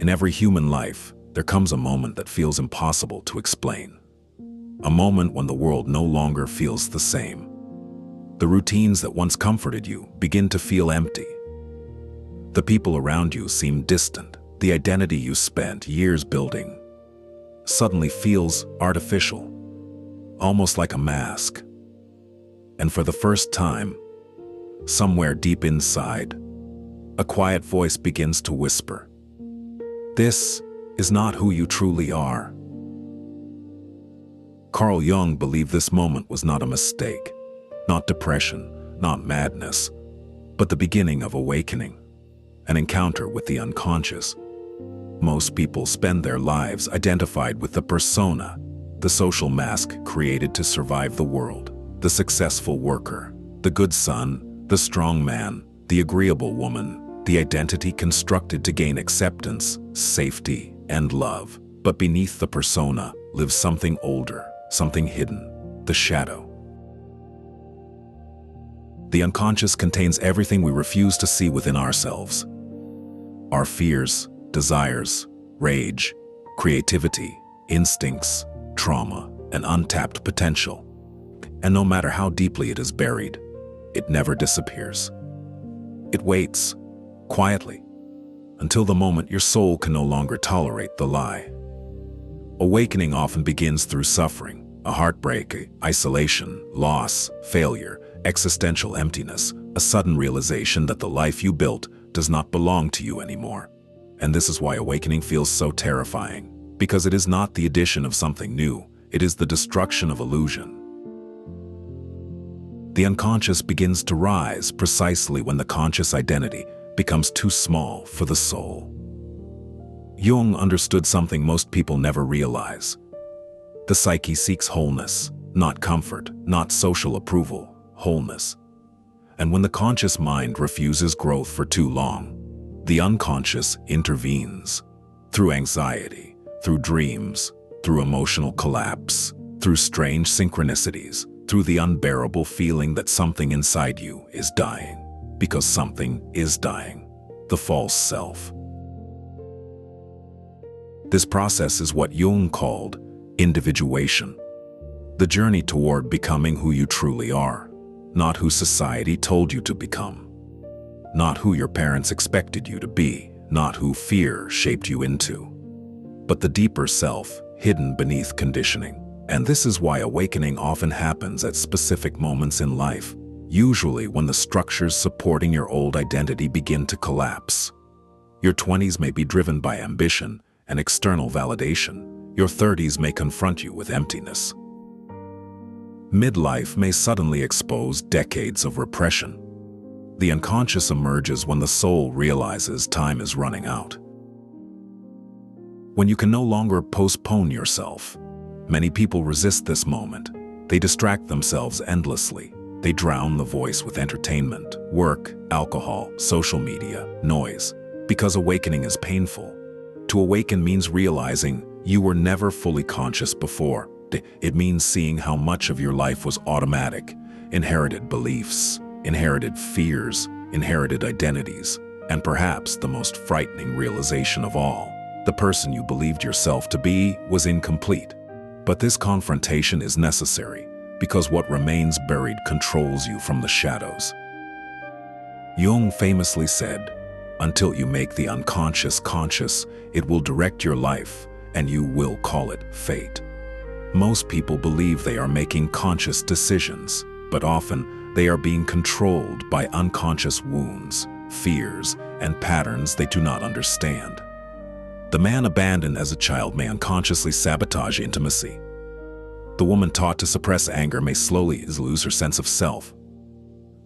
In every human life, there comes a moment that feels impossible to explain. A moment when the world no longer feels the same. The routines that once comforted you begin to feel empty. The people around you seem distant. The identity you spent years building suddenly feels artificial, almost like a mask. And for the first time, somewhere deep inside, a quiet voice begins to whisper, "This is not who you truly are." Carl Jung believed this moment was not a mistake, not depression, not madness, but the beginning of awakening, an encounter with the unconscious. Most people spend their lives identified with the persona, the social mask created to survive the world, the successful worker, the good son, the strong man, the agreeable woman, the identity constructed to gain acceptance, safety, and love. But beneath the persona lives something older, something hidden, the shadow. The unconscious contains everything we refuse to see within ourselves. Our fears, desires, rage, creativity, instincts, trauma, and untapped potential. And no matter how deeply it is buried, it never disappears. It waits, quietly, until the moment your soul can no longer tolerate the lie. Awakening often begins through suffering, a heartbreak, isolation, loss, failure, existential emptiness, a sudden realization that the life you built does not belong to you anymore. And this is why awakening feels so terrifying, because it is not the addition of something new, it is the destruction of illusion. The unconscious begins to rise precisely when the conscious identity becomes too small for the soul. Jung understood something most people never realize. The psyche seeks wholeness, not comfort, not social approval, wholeness. And when the conscious mind refuses growth for too long, the unconscious intervenes. Through anxiety, through dreams, through emotional collapse, through strange synchronicities, through the unbearable feeling that something inside you is dying. Because something is dying. The false self. This process is what Jung called individuation. The journey toward becoming who you truly are, not who society told you to become. Not who your parents expected you to be, not who fear shaped you into, but the deeper self hidden beneath conditioning. And this is why awakening often happens at specific moments in life, usually when the structures supporting your old identity begin to collapse. Your 20s may be driven by ambition and external validation. Your 30s may confront you with emptiness. Midlife may suddenly expose decades of repression. The unconscious emerges when the soul realizes time is running out. When you can no longer postpone yourself, many people resist this moment. They distract themselves endlessly. They drown the voice with entertainment, work, alcohol, social media, noise. Because awakening is painful. To awaken means realizing you were never fully conscious before. It means seeing how much of your life was automatic, inherited beliefs, inherited fears, inherited identities, and perhaps the most frightening realization of all, the person you believed yourself to be was incomplete. But this confrontation is necessary because what remains buried controls you from the shadows. Jung famously said, "Until you make the unconscious conscious, it will direct your life, and you will call it fate." Most people believe they are making conscious decisions, but often they are being controlled by unconscious wounds, fears, and patterns they do not understand. The man abandoned as a child may unconsciously sabotage intimacy. The woman taught to suppress anger may slowly lose her sense of self.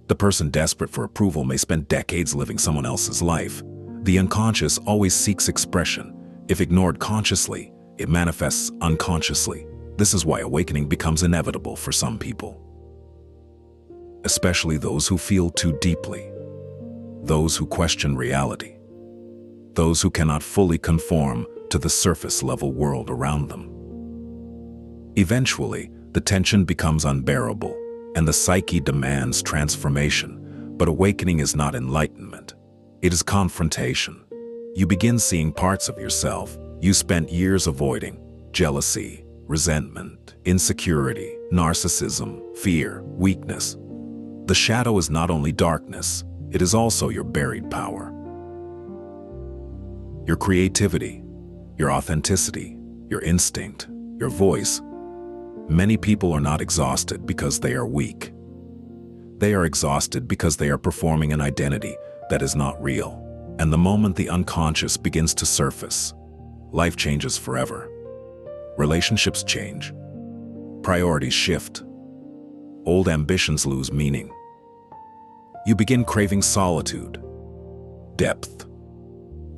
The person desperate for approval may spend decades living someone else's life. The unconscious always seeks expression. If ignored consciously, it manifests unconsciously. This is why awakening becomes inevitable for some people, especially those who feel too deeply, those who question reality, those who cannot fully conform to the surface-level world around them. Eventually, the tension becomes unbearable, and the psyche demands transformation. But awakening is not enlightenment. It is confrontation. You begin seeing parts of yourself you spent years avoiding: jealousy, resentment, insecurity, narcissism, fear, weakness. The shadow is not only darkness, it is also your buried power. Your creativity, your authenticity, your instinct, your voice. Many people are not exhausted because they are weak. They are exhausted because they are performing an identity that is not real. And the moment the unconscious begins to surface, life changes forever. Relationships change. Priorities shift. Old ambitions lose meaning. You begin craving solitude, depth,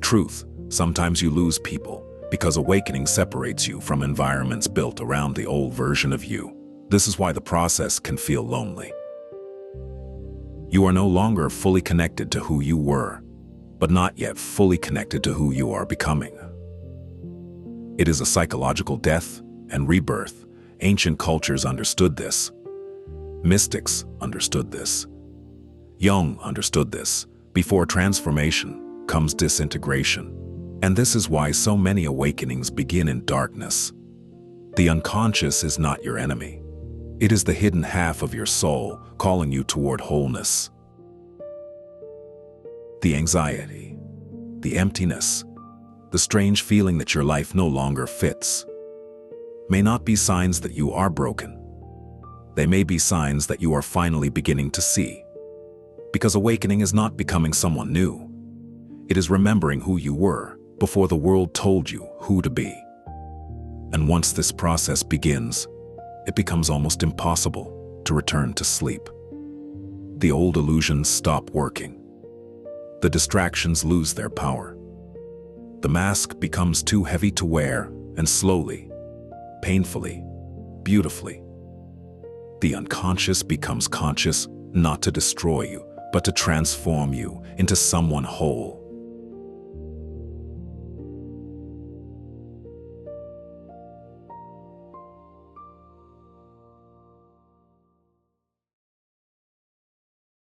truth. Sometimes you lose people because awakening separates you from environments built around the old version of you. This is why the process can feel lonely. You are no longer fully connected to who you were, but not yet fully connected to who you are becoming. It is a psychological death and rebirth. Ancient cultures understood this. Mystics understood this. Jung understood this. Before transformation comes disintegration. And this is why so many awakenings begin in darkness. The unconscious is not your enemy. It is the hidden half of your soul calling you toward wholeness. The anxiety, the emptiness, the strange feeling that your life no longer fits, may not be signs that you are broken. They may be signs that you are finally beginning to see. Because awakening is not becoming someone new. It is remembering who you were before the world told you who to be. And once this process begins, it becomes almost impossible to return to sleep. The old illusions stop working. The distractions lose their power. The mask becomes too heavy to wear, and slowly, painfully, beautifully, the unconscious becomes conscious, not to destroy you, but to transform you into someone whole.